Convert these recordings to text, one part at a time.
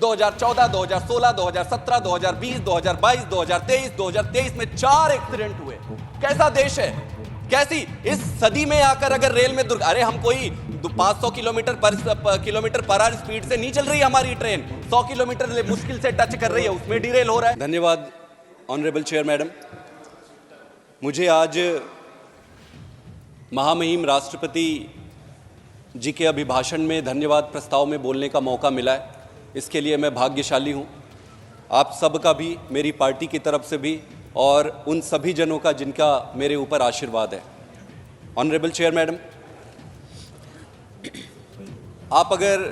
2014, 2016, 2017, 2020, 2022, 2023, 2023 में 4 एक्सीडेंट हुए। कैसा देश है? कैसी इस सदी में आकर अगर रेल में अरे हम कोई 500 किलोमीटर पर आवर स्पीड से नहीं चल रही हमारी ट्रेन, 100 किलोमीटर मुश्किल से टच कर रही है, उसमें डिरेल हो रहा है। धन्यवाद ऑनरेबल चेयर मैडम। मुझे आज महामहिम राष्ट्रपति जी के अभिभाषण में धन्यवाद प्रस्ताव में बोलने का मौका मिला है, इसके लिए मैं भाग्यशाली हूँ। आप सब का भी, मेरी पार्टी की तरफ से भी, और उन सभी जनों का जिनका मेरे ऊपर आशीर्वाद है। ऑनरेबल चेयर मैडम, आप अगर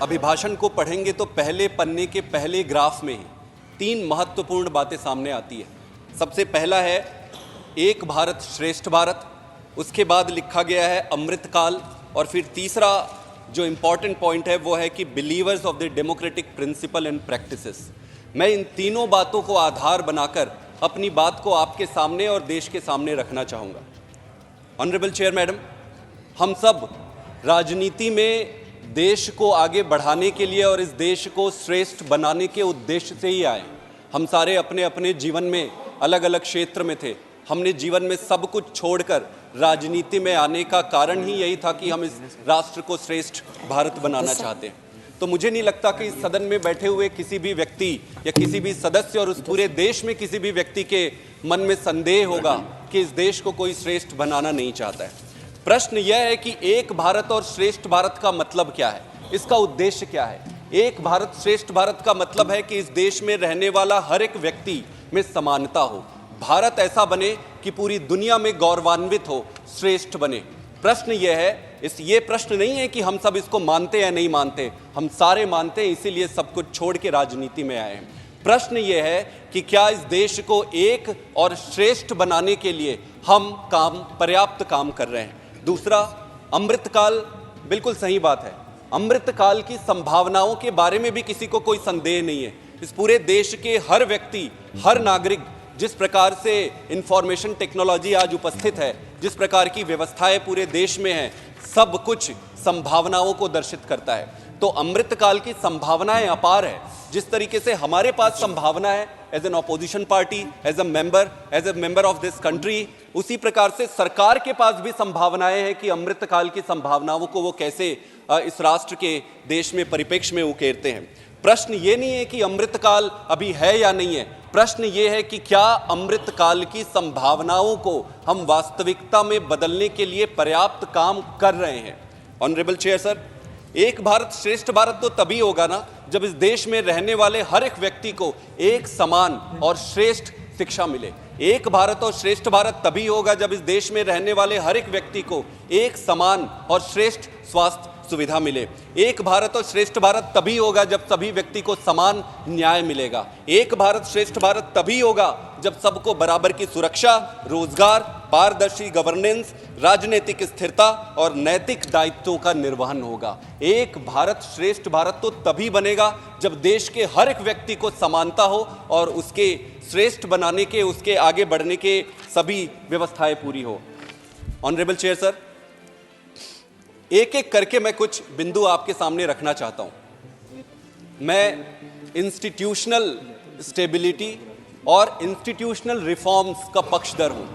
अभिभाषण को पढ़ेंगे तो पहले पन्ने के पहले ग्राफ में ही 3 महत्वपूर्ण बातें सामने आती है। सबसे पहला है एक भारत श्रेष्ठ भारत, उसके बाद लिखा गया है अमृतकाल, और फिर तीसरा जो इम्पॉर्टेंट पॉइंट है वो है कि believers of the democratic principle and practices. मैं इन तीनों बातों को आधार बनाकर अपनी बात को आपके सामने और देश के सामने रखना चाहूँगा। ऑनरेबल चेयर मैडम, हम सब राजनीति में देश को आगे बढ़ाने के लिए और इस देश को श्रेष्ठ बनाने के उद्देश्य से ही आए। हम सारे अपने अपने जीवन में अलग अलग क्षेत्र में थे। हमने जीवन में सब कुछ छोड़कर राजनीति में आने का कारण ही यही था कि हम इस राष्ट्र को श्रेष्ठ भारत बनाना चाहते हैं। तो मुझे नहीं लगता कि इस सदन में बैठे हुए किसी भी व्यक्ति या किसी भी सदस्य और उस पूरे देश में किसी भी व्यक्ति के मन में संदेह होगा कि इस देश को कोई श्रेष्ठ बनाना नहीं चाहता है। प्रश्न यह है कि एक भारत और श्रेष्ठ भारत का मतलब क्या है, इसका उद्देश्य क्या है। एक भारत श्रेष्ठ भारत का मतलब है कि इस देश में रहने वाला हर एक व्यक्ति में समानता हो, भारत ऐसा बने कि पूरी दुनिया में गौरवान्वित हो, श्रेष्ठ बने। प्रश्न यह है, ये प्रश्न नहीं है कि हम सब इसको मानते या नहीं मानते, हम सारे मानते हैं, इसीलिए सब कुछ छोड़ के राजनीति में आए हैं। प्रश्न यह है कि क्या इस देश को एक और श्रेष्ठ बनाने के लिए हम पर्याप्त काम कर रहे हैं। दूसरा, अमृतकाल, बिल्कुल सही बात है। अमृतकाल की संभावनाओं के बारे में भी किसी को कोई संदेह नहीं है। इस पूरे देश के हर व्यक्ति, हर नागरिक, जिस प्रकार से इंफॉर्मेशन टेक्नोलॉजी आज उपस्थित है, जिस प्रकार की व्यवस्थाएं पूरे देश में हैं, सब कुछ संभावनाओं को दर्शित करता है। तो अमृतकाल की संभावनाएं अपार है। जिस तरीके से हमारे पास संभावना है as an opposition party, as a member of this country, उसी प्रकार से सरकार के पास भी संभावनाएं हैं कि अमृतकाल की संभावनाओं को वो कैसे इस राष्ट्र के देश में परिप्रेक्ष्य में उकेरते हैं। प्रश्न ये नहीं है कि अमृतकाल अभी है या नहीं है, प्रश्न ये है कि क्या अमृतकाल की संभावनाओं को हम वास्तविकता में बदलने के लिए पर्याप्त काम कर रहे हैं। ऑनरेबल चेयर सर, एक भारत श्रेष्ठ भारत तो तभी होगा ना जब इस देश में रहने वाले हर एक व्यक्ति को एक समान और श्रेष्ठ शिक्षा मिले। एक भारत और श्रेष्ठ भारत तभी होगा जब इस देश में रहने वाले हर एक व्यक्ति को एक समान और श्रेष्ठ स्वास्थ्य सुविधा मिले। एक भारत और श्रेष्ठ भारत तभी होगा जब सभी व्यक्ति को समान न्याय मिलेगा। एक भारत श्रेष्ठ भारत तभी होगा जब सबको बराबर की सुरक्षा, रोजगार, पारदर्शी गवर्नेंस, राजनीतिक स्थिरता और नैतिक दायित्वों का निर्वहन होगा। एक भारत श्रेष्ठ भारत तो तभी बनेगा जब देश के हर एक व्यक्ति को समानता हो और उसके श्रेष्ठ बनाने के, उसके आगे बढ़ने के सभी व्यवस्थाएं पूरी हो। ऑनरेबल चेयर सर, एक एक करके मैं कुछ बिंदु आपके सामने रखना चाहता हूं। मैं इंस्टीट्यूशनल स्टेबिलिटी और इंस्टीट्यूशनल रिफॉर्म्स का पक्षधर हूं।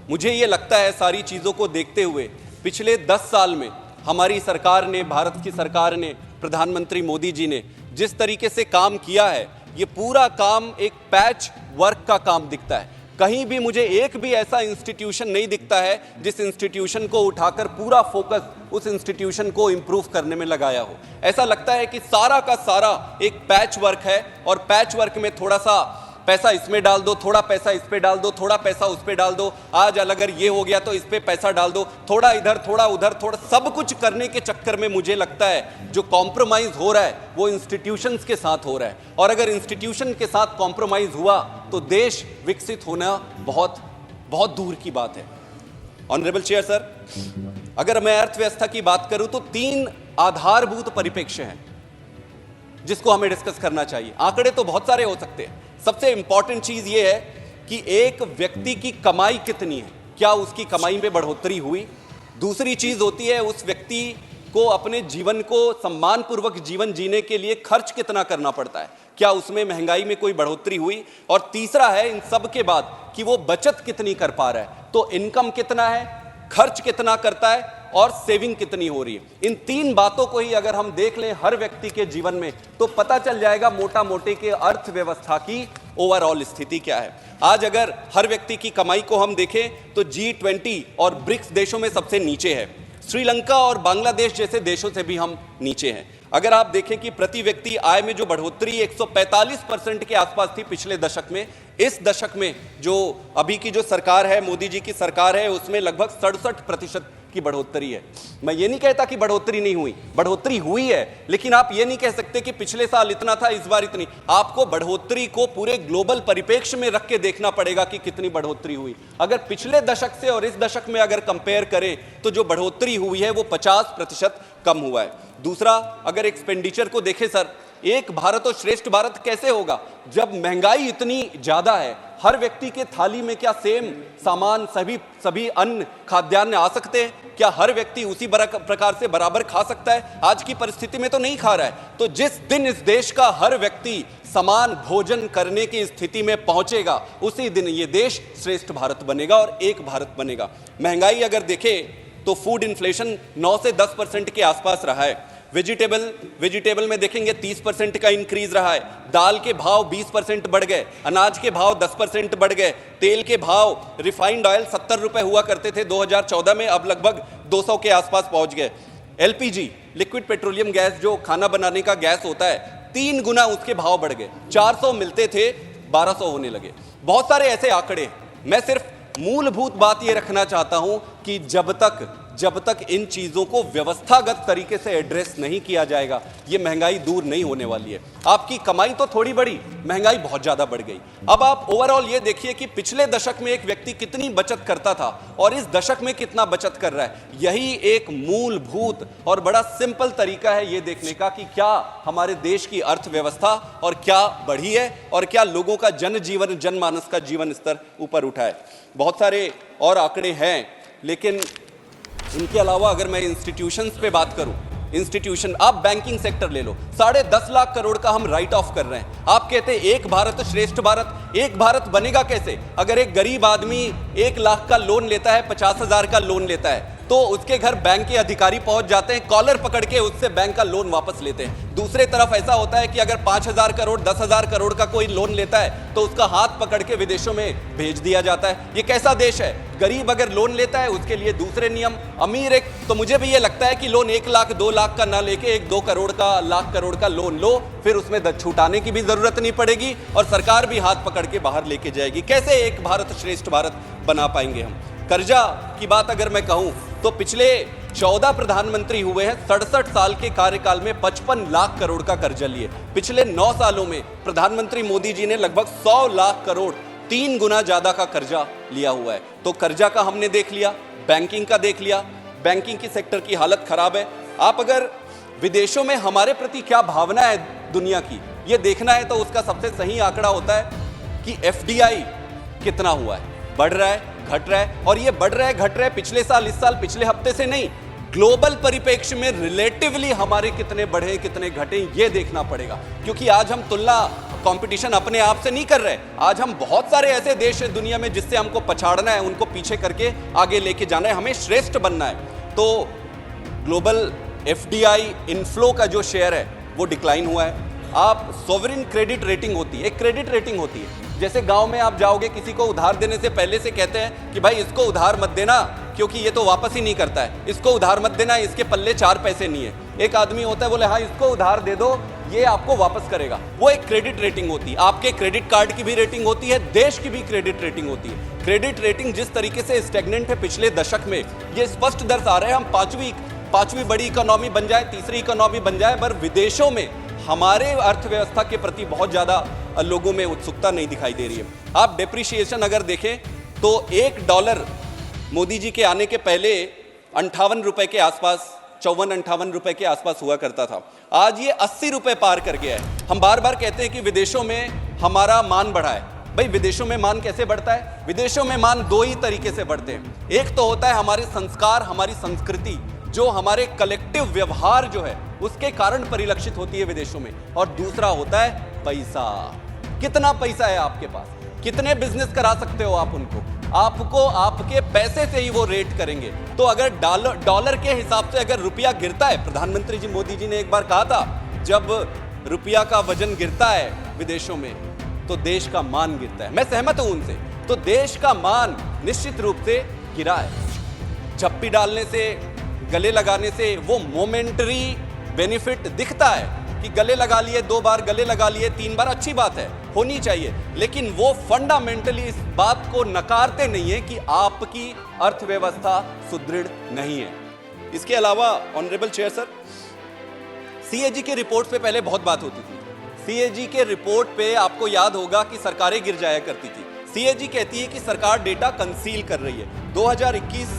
मुझे ये लगता है सारी चीज़ों को देखते हुए पिछले 10 साल में हमारी सरकार ने, भारत की सरकार ने, प्रधानमंत्री मोदी जी ने जिस तरीके से काम किया है, ये पूरा काम एक पैच वर्क का काम दिखता है। कहीं भी मुझे एक भी ऐसा इंस्टीट्यूशन नहीं दिखता है जिस इंस्टीट्यूशन को उठाकर पूरा फोकस उस इंस्टीट्यूशन को इंप्रूव करने में लगाया हो। ऐसा लगता है कि सारा का सारा एक पैच वर्क है और पैच वर्क में थोड़ा सा पैसा इसमें डाल दो, थोड़ा पैसा इस पे डाल दो, थोड़ा पैसा उस पे डाल दो, आज अगर ये हो गया तो इस पे पैसा डाल दो, थोड़ा इधर थोड़ा उधर, थोड़ा सब कुछ करने के चक्कर में मुझे लगता है जो कॉम्प्रोमाइज हो रहा है वो इंस्टीट्यूशंस के साथ हो रहा है। और अगर इंस्टीट्यूशन के साथ कॉम्प्रोमाइज हुआ तो देश विकसित होना बहुत बहुत दूर की बात है। ऑनरेबल चेयर सर, अगर मैं अर्थव्यवस्था की बात करूं तो 3 आधारभूत परिप्रेक्ष्य हैं जिसको हमें डिस्कस करना चाहिए। आंकड़े तो बहुत सारे हो सकते हैं, सबसे इंपॉर्टेंट चीज ये है कि एक व्यक्ति की कमाई कितनी है, क्या उसकी कमाई में बढ़ोतरी हुई। दूसरी चीज होती है उस व्यक्ति को अपने जीवन को सम्मानपूर्वक जीवन जीने के लिए खर्च कितना करना पड़ता है, क्या उसमें महंगाई में कोई बढ़ोतरी हुई, और तीसरा है इन सब के बाद कि वो बचत कितनी कर पा रहा है, तो इनकम कितना है, खर्च कितना करता है और सेविंग कितनी हो रही है। इन तीन बातों को ही अगर हम देख लें हर व्यक्ति के जीवन में तो पता चल जाएगा मोटा मोटी के अर्थव्यवस्था की ओवरऑल स्थिति क्या है। आज अगर हर व्यक्ति की कमाई को हम देखें तो G20 और ब्रिक्स देशों में सबसे नीचे है, श्रीलंका और बांग्लादेश जैसे देशों से भी हम नीचे हैं। अगर आप देखें कि प्रति व्यक्ति आय में जो बढ़ोतरी 145% के आसपास थी पिछले दशक में, इस दशक में जो अभी की जो सरकार है, मोदी जी की सरकार है, उसमें लगभग 67% की बढ़ोतरी है। मैं ये नहीं कहता कि बढ़ोतरी नहीं हुई, बढ़ोतरी हुई है, लेकिन आप ये नहीं कह सकते कि पिछले साल इतना था इस बार इतनी। आपको बढ़ोतरी को पूरे ग्लोबल परिप्रेक्ष्य में रख के देखना पड़ेगा कि कितनी बढ़ोतरी हुई। अगर पिछले दशक से और इस दशक में अगर कंपेयर करें तो जो बढ़ोतरी हुई है वो 50% कम हुआ है। दूसरा, अगर एक्सपेंडिचर को देखें सर, एक भारत और श्रेष्ठ भारत कैसे होगा जब महंगाई इतनी ज्यादा है। हर व्यक्ति के थाली में क्या सेम सामान सभी अन्न खाद्यान्न आ सकते हैं? क्या हर व्यक्ति उसी प्रकार से बराबर खा सकता है? आज की परिस्थिति में तो नहीं खा रहा है। तो जिस दिन इस देश का हर व्यक्ति समान भोजन करने की स्थिति में पहुंचेगा उसी दिन ये देश श्रेष्ठ भारत बनेगा और एक भारत बनेगा। महंगाई अगर देखें तो फूड इन्फ्लेशन 9 से 10% के आसपास रहा है। वेजिटेबल में देखेंगे 30% का इंक्रीज रहा है। दाल के भाव 20% बढ़ गए, अनाज के भाव 10% बढ़ गए, तेल के भाव रिफाइंड ऑयल 70 रुपए हुआ करते थे 2014 में, अब लगभग 200 के आसपास पहुंच गए। LPG लिक्विड पेट्रोलियम गैस जो खाना बनाने का गैस होता है 3 गुना उसके भाव बढ़ गए, 400 मिलते थे 1200 होने लगे। बहुत सारे ऐसे आंकड़े। मैं सिर्फ मूलभूत बात ये रखना चाहता हूं कि जब तक इन चीजों को व्यवस्थागत तरीके से एड्रेस नहीं किया जाएगा ये महंगाई दूर नहीं होने वाली है। आपकी कमाई तो थोड़ी बढ़ी, महंगाई बहुत ज्यादा बढ़ गई। अब आप ओवरऑल ये देखिए कि पिछले दशक में एक व्यक्ति कितनी बचत करता था और इस दशक में कितना बचत कर रहा है। यही एक मूलभूत और बड़ा सिंपल तरीका है ये देखने का कि क्या हमारे देश की अर्थव्यवस्था और क्या बढ़ी है और क्या लोगों का जनमानस का जीवन स्तर ऊपर उठा है। बहुत सारे और आंकड़े हैं, लेकिन इनके अलावा अगर मैं इंस्टीट्यूशंस पे बात करूं, इंस्टीट्यूशन आप बैंकिंग सेक्टर ले लो, 10.5 लाख करोड़ का हम राइट ऑफ कर रहे हैं। आप कहते हैं एक भारत श्रेष्ठ भारत, एक भारत बनेगा कैसे? अगर एक गरीब आदमी 1 लाख का लोन लेता है, 50,000 का लोन लेता है, तो उसके घर बैंक के अधिकारी पहुंच जाते हैं, कॉलर पकड़ के उससे बैंक का लोन वापस लेते हैं। दूसरे तरफ ऐसा होता है कि अगर 5,000 करोड़ 10,000 करोड़ का कोई लोन लेता है तो उसका हाथ पकड़ के विदेशों में भेज दिया जाता है। ये कैसा देश है? गरीब अगर लोन लेता है उसके लिए दूसरे नियम, अमीर एक, तो मुझे भी ये लगता है कि लोन 1 लाख 2 लाख का ना लेके 1-2 करोड़ का, लाख करोड़ का लोन लो, फिर उसमें छूटाने की भी जरूरत नहीं पड़ेगी और सरकार भी हाथ पकड़ के बाहर लेके जाएगी। कैसे एक भारत श्रेष्ठ भारत बना पाएंगे हम? कर्जा की बात अगर मैं कहूं तो पिछले 14 प्रधानमंत्री हुए हैं 67 साल के कार्यकाल में 55 लाख करोड़ का कर्जा लिए। पिछले 9 सालों में प्रधानमंत्री मोदी जी ने लगभग 100 लाख करोड़, 3 गुना ज्यादा का कर्जा लिया हुआ है। तो कर्जा का हमने देख लिया, बैंकिंग का देख लिया, बैंकिंग की सेक्टर की हालत खराब है। आप अगर विदेशों में हमारे प्रति क्या भावना है दुनिया की ये देखना है तो उसका सबसे सही आंकड़ा होता है कि FDI कितना हुआ है, बढ़ रहा है, घट रहा है, और ये बढ़ रहा है, घट रहा है पिछले साल, इस साल, पिछले हफ्ते से नहीं, ग्लोबल परिप्रेक्ष्य में रिलेटिवली हमारे कितने बढ़े कितने घटे ये देखना पड़ेगा। क्योंकि आज हम तुलना, कंपटीशन अपने आप से नहीं कर रहे। आज हम बहुत सारे ऐसे देश हैं दुनिया में जिससे हमको पछाड़ना है, उनको पीछे करके आगे लेके जाना है, हमें श्रेष्ठ बनना है। तो ग्लोबल FDI इनफ्लो का जो शेयर है वो डिक्लाइन हुआ है। आप सॉवरिन क्रेडिट रेटिंग होती है, एक क्रेडिट रेटिंग होती है। जैसे गांव में आप जाओगे, किसी को उधार देने से पहले से कहते हैं कि भाई इसको उधार मत देना क्योंकि ये तो वापस ही नहीं करता है, इसको उधार मत देना, इसके पल्ले 4 पैसे नहीं है। एक आदमी होता है बोले हाँ इसको उधार दे दो, ये आपको वापस करेगा। वो एक क्रेडिट रेटिंग होती है। आपके क्रेडिट कार्ड की भी रेटिंग होती है, देश की भी क्रेडिट रेटिंग होती है। क्रेडिट रेटिंग जिस तरीके से स्टेगनेंट है पिछले दशक में, ये स्पष्ट दर्शा रहे हैं हम पांचवी बड़ी इकोनॉमी बन जाए, तीसरी इकोनॉमी बन जाए, पर विदेशों में हमारे अर्थव्यवस्था के प्रति बहुत ज्यादा लोगों में उत्सुकता नहीं दिखाई दे रही है। आप डेप्रिसिएशन अगर देखें तो $1 मोदी जी के आने के पहले 58 रुपए के आसपास, 54-58 रुपए के आसपास हुआ करता था। आज ये 80 रुपए पार कर गया है। हम बार बार कहते हैं कि विदेशों में हमारा मान बढ़ा है। भाई विदेशों में मान कैसे बढ़ता है? विदेशों में मान 2 ही तरीके से बढ़ते हैं। एक तो होता है हमारे संस्कार, हमारी संस्कृति, जो हमारे कलेक्टिव व्यवहार जो है उसके कारण परिलक्षित होती है विदेशों में। और दूसरा होता है पैसा। कितना पैसा है आपके पास, कितने बिजनेस करा सकते हो आप उनको, आपको आपके पैसे से ही वो रेट करेंगे। तो अगर डॉलर के हिसाब से अगर रुपया गिरता है, प्रधानमंत्री जी मोदी जी ने एक बार कहा था, जब रुपया का वजन गिरता है विदेशों में तो देश का मान गिरता है। मैं सहमत हूं उनसे। तो देश का मान निश्चित रूप से गिरा है। झप्पी डालने से, गले लगाने से वो मोमेंटरी बेनिफिट दिखता है कि गले लगा लिए, 2 बार गले लगा लिए, 3 बार, अच्छी बात है, होनी चाहिए, लेकिन वो फंडामेंटली इस बात को नकारते नहीं है कि आपकी अर्थव्यवस्था सुदृढ़ नहीं है। इसके अलावा ऑनरेबल चेयर सर, सीएजी के रिपोर्ट पे पहले बहुत बात होती थी। सीएजी के रिपोर्ट पे आपको याद होगा कि सरकारें गिर जाया करती थी। सीएजी कहती है कि सरकार डेटा कंसील कर रही है। 2021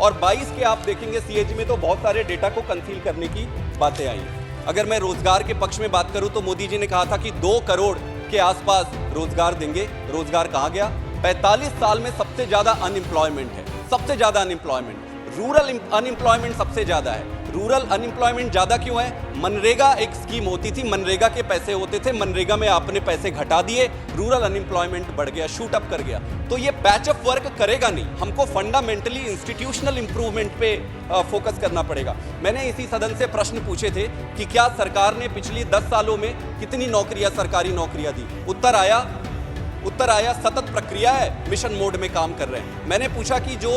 और 22 के आप देखेंगे सीएजी में तो बहुत सारे डेटा को कंसील करने की बातें आई। अगर मैं रोजगार के पक्ष में बात करूं तो मोदी जी ने कहा था कि 2 करोड़ के आसपास रोजगार देंगे। रोजगार कहां गया? 45 साल में सबसे ज्यादा अनएम्प्लॉयमेंट है, सबसे ज्यादा अनएम्प्लॉयमेंट। रूरल अनएम्प्लॉयमेंट सबसे ज्यादा है। रूरल अनएम्प्लॉयमेंट ज्यादा क्यों है? मनरेगा एक स्कीम होती थी, मनरेगा के पैसे होते थे, मनरेगा में आपने पैसे घटा दिए, रूरल अनएम्प्लॉयमेंट बढ़ गया, शूट अप कर गया। तो ये पैच ऑफ वर्क करेगा नहीं, हमको फंडामेंटली इंस्टीट्यूशनल इंप्रूवमेंट पे फोकस करना पड़ेगा। मैंने इसी सदन से प्रश्न पूछे थे कि क्या सरकार ने पिछली 10 सालों में कितनी नौकरियां, सरकारी नौकरियां दी? उत्तर आया सतत प्रक्रिया है, मिशन मोड में काम कर रहे हैं। मैंने पूछा कि जो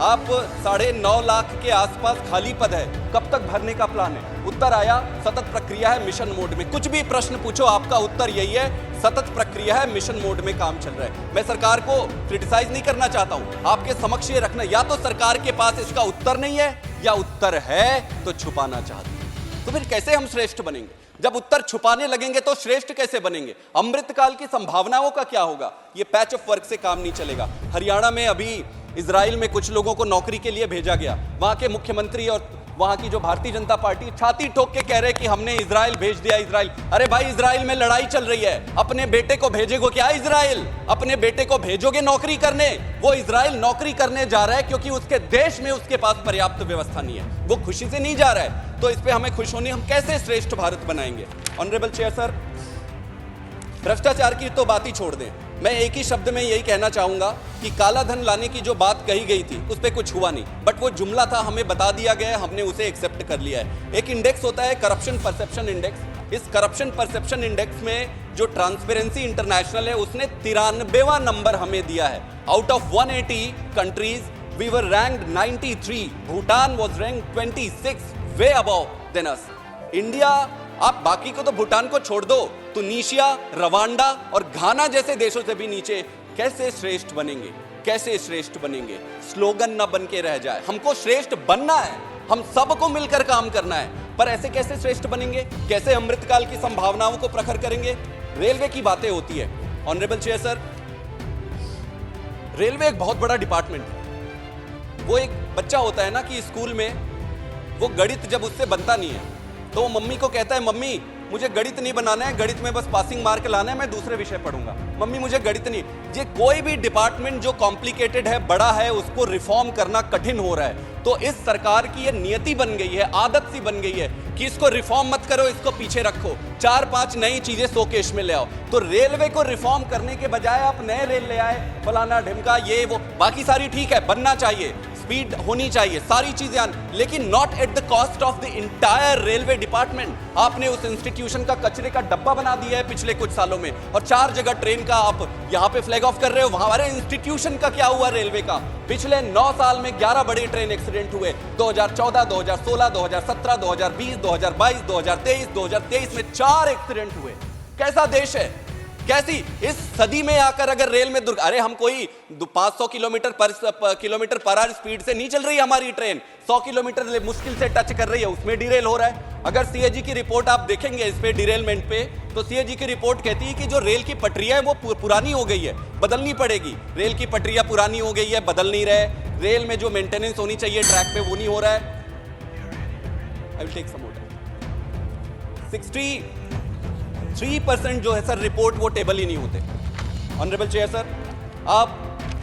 आप 9.5 लाख के आसपास खाली पद है, कब तक भरने का प्लान है? उत्तर आया सतत प्रक्रिया है, मिशन मोड में। कुछ भी प्रश्न पूछो, आपका उत्तर यही है, सतत प्रक्रिया है, मिशन मोड में काम चल रहा है। मैं सरकार को क्रिटिसाइज नहीं करना चाहता हूं, आपके समक्ष ये रखना, या तो सरकार के पास इसका उत्तर नहीं है या उत्तर है तो छुपाना चाहती है। तो फिर कैसे हम श्रेष्ठ बनेंगे? जब उत्तर छुपाने लगेंगे तो श्रेष्ठ कैसे बनेंगे? अमृतकाल की संभावनाओं का क्या होगा? ये पैच ऑफ वर्क से काम नहीं चलेगा। हरियाणा में अभी इजराइल में कुछ लोगों को नौकरी के लिए भेजा गया। वहां के मुख्यमंत्री और वहां की जो भारतीय जनता पार्टी छाती ठोक के कह रहे कि हमने इजराइल भेज दिया। इजराइल, अरे भाई इजराइल में लड़ाई चल रही है, अपने बेटे को भेजेगो क्या इजराइल? अपने बेटे को भेजोगे नौकरी करने? वो इजराइल नौकरी करने जा रहा है क्योंकि उसके देश में उसके पास पर्याप्त व्यवस्था नहीं है, वो खुशी से नहीं जा रहा है। तो इस पे हमें खुश होने, हम कैसे श्रेष्ठ भारत बनाएंगे? ऑनरेबल चेयर सर, भ्रष्टाचार की तो बात ही छोड़ दें, मैं एक ही शब्द में यही कहना चाहूंगा कि काला धन लाने की जो बात कही गई थी उस पर कुछ हुआ नहीं, बट वो जुमला था, हमें बता दिया गया, हमने उसे एक्सेप्ट कर लिया है। एक इंडेक्स होता है करप्शन परसेप्शन इंडेक्स। इस करप्शन परसेप्शन इंडेक्स में जो ट्रांसपेरेंसी इंटरनेशनल है उसने 93वां नंबर हमें दिया है। Out of 180 countries we were ranked 93। Bhutan was ranked 26, way above than us. India, आप बाकी को तो भूटान को छोड़ दो, तुनीशिया, रवांडा और घाना जैसे देशों से भी नीचे। कैसे श्रेष्ठ बनेंगे? कैसे श्रेष्ठ बनेंगे? स्लोगन ना बन के रह जाए, हमको श्रेष्ठ बनना है, हम सबको मिलकर काम करना है। पर ऐसे कैसे श्रेष्ठ बनेंगे? कैसे अमृतकाल की संभावनाओं को प्रखर करेंगे? रेलवे की बातें होती है ऑनरेबल चेयर सर, रेलवे एक बहुत बड़ा डिपार्टमेंट है। वो एक बच्चा होता है ना कि स्कूल में वो गणित जब उससे बनता नहीं है तो वो मम्मी को कहता है, मम्मी मुझे गणित नहीं बनाना है, गणित में बस पासिंग मार्क लाना है, मैं दूसरे विषय पढ़ूंगा, मम्मी मुझे गणित नहीं। ये कोई भी डिपार्टमेंट जो कॉम्प्लिकेटेड है, बड़ा है, उसको रिफॉर्म करना कठिन हो रहा है। तो इस सरकार की ये नियति बन गई है, आदत सी बन गई है कि इसको रिफॉर्म मत करो, इसको पीछे रखो, 4-5 नई चीजें शोकेश में ले आओ। तो रेलवे को रिफॉर्म करने के बजाय आप नए रेल ले आए, फलाना ढिमका, ये वो, बाकी सारी ठीक है, बनना चाहिए, स्पीड होनी चाहिए, सारी चीजें लेकिन not at the cost of the entire railway department. आपने उस इंस्टीट्यूशन का कचरे का डब्बा बना दिया है पिछले कुछ सालों में, और 4 जगह ट्रेन का आप यहां पे फ्लैग ऑफ कर रहे हो, वहां हमारे इंस्टीट्यूशन का क्या हुआ? रेलवे का पिछले 9 साल में 11 बड़े ट्रेन एक्सीडेंट हुए। 2014, 2016, 2017, 2020, 2022, 2023, 2023 में 4 एक्सीडेंट हुए। कैसा देश है? कैसी इस सदी में आकर अगर रेल में अरे हम कोई 500 किलोमीटर पर आवर स्पीड से नहीं चल रही हमारी ट्रेन, 100 किलोमीटर मुश्किल से टच कर रही है, उसमें डिरेल हो रहा है। अगर सीएजी की रिपोर्ट आप देखेंगे इस पे डिरेलमेंट पे, तो सीएजी की रिपोर्ट कहती है कि जो रेल की पटरियां है वो पुरानी हो गई है, बदलनी पड़ेगी। रेल की पटरियां पुरानी हो गई है, बदल नहीं रहे, रेल में जो मेंटेनेंस होनी चाहिए ट्रैक पे वो नहीं हो रहा है। I will take some more time. 63% जो है सर रिपोर्ट वो टेबल ही नहीं होते। ऑनरेबल चेयर सर, आप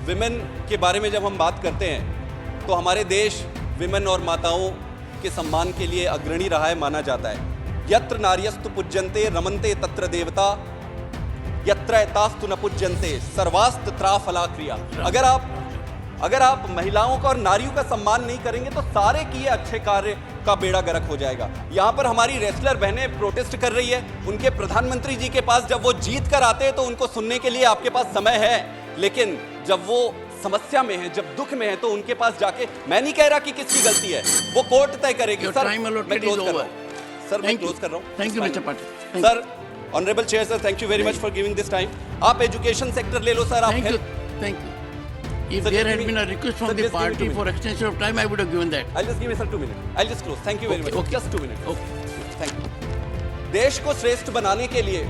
विमेन के बारे में जब हम बात करते हैं तो हमारे देश विमेन और माताओं के सम्मान के लिए अग्रणी रहा है, माना जाता है। यत्र नार्यस्तु पूज्यन्ते रमन्ते तत्र देवता, यत्र एतास्तु न पूज्यन्ते सर्वास्त त्राफला क्रिया। अगर आप महिलाओं का और नारियों का सम्मान नहीं करेंगे तो सारे किए अच्छे कार्य का बेड़ा गर्क हो जाएगा। यहाँ पर हमारी रेसलर बहनें प्रोटेस्ट कर रही है, उनके प्रधानमंत्री जी के पास जब वो जीत कर आते हैं तो उनको सुनने के लिए आपके पास समय है, लेकिन जब वो समस्या में है, जब दुख में है, तो उनके पास जाके, मैं नहीं कह रहा कि किसकी गलती है, वो कोर्ट तय करेगी। सर मैं क्लोज कर रहा हूँ, सर मैं क्लोज कर रहा हूँ। Thank you mister Patil. Sir, honourable chair sir, thank you very much for giving this time. आप एजुकेशन सेक्टर ले लो सर, आप thank you. If there had been a request from the party for extension of time, I would have given that. I'll just give you sir 2 minutes. I'll just close. Thank you very much. Okay. Just 2 minutes. Okay. Thank you. देश को श्रेष्ठ बनाने के लिए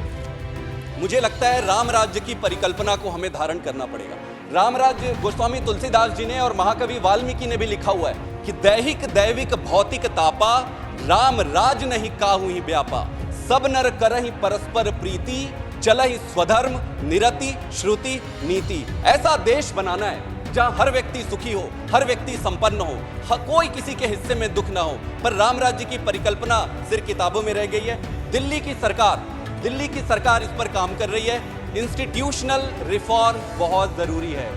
मुझे लगता है राम राज्य की परिकल्पना को हमें धारण करना पड़ेगा। राम राज्य गोस्वामी तुलसीदास जी ने और महाकवि वाल्मीकि ने भी लिखा हुआ है कि दैहिक दैविक भौतिक तापा, राम राज नहीं काहू ही व्यापा, सब नर करहि परस्पर प्रीति, चलहि स्वधर्म निरति श्रुति नीति। ऐसा देश बनाना है जहां हर व्यक्ति सुखी हो, हर व्यक्ति संपन्न हो, कोई किसी के हिस्से में दुख ना हो। पर राम राज्य की परिकल्पना सिर्फ किताबों में रह गई है। दिल्ली की सरकार इस पर काम कर रही है। इंस्टीट्यूशनल रिफॉर्म बहुत जरूरी है।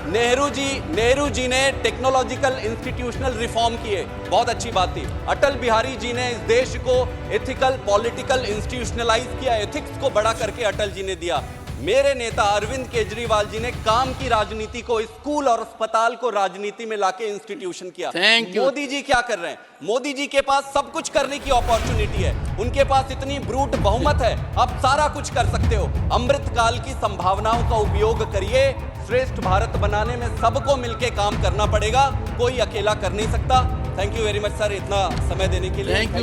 नेहरू जी ने टेक्नोलॉजिकल इंस्टीट्यूशनल रिफॉर्म किए, बहुत अच्छी बात थी। अटल बिहारी जी ने इस देश को एथिकल पॉलिटिकल इंस्टीट्यूशनलाइज किया, एथिक्स को बड़ा करके अटल जी ने दिया। मेरे नेता अरविंद केजरीवाल जी ने काम की राजनीति को, स्कूल और अस्पताल को राजनीति में लाके इंस्टीट्यूशन किया। मोदी जी क्या कर रहे हैं? मोदी जी के पास सब कुछ करने की अपॉर्चुनिटी है, उनके पास इतनी ब्रूट बहुमत है, आप सारा कुछ कर सकते हो। अमृत काल की संभावनाओं का उपयोग करिए। श्रेष्ठ भारत बनाने में सबको मिलकर काम करना पड़ेगा, कोई अकेला कर नहीं सकता। Thank you very much sir, इतना समय देने के लिए। Thank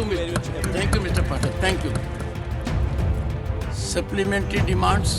you mister Patil, thank you. Supplementary demands.